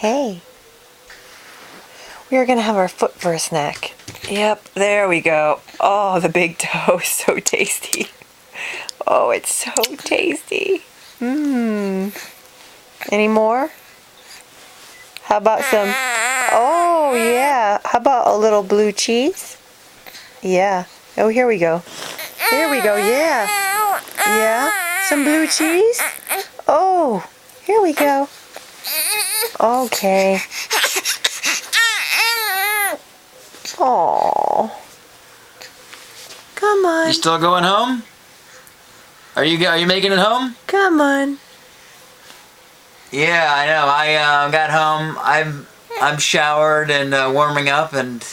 Hey. We are going to have our foot for a snack. Yep, there we go. Oh, the big toe is so tasty. Oh, it's so tasty. Mmm. Any more? How about some... Oh, yeah. How about a little blue cheese? Yeah. Oh, here we go. Here we go, yeah. Yeah. Some blue cheese? Oh, here we go. Okay. Oh. Come on. You still going home? Are you making it home? Come on. Yeah, I know. I got home. I'm showered and warming up, and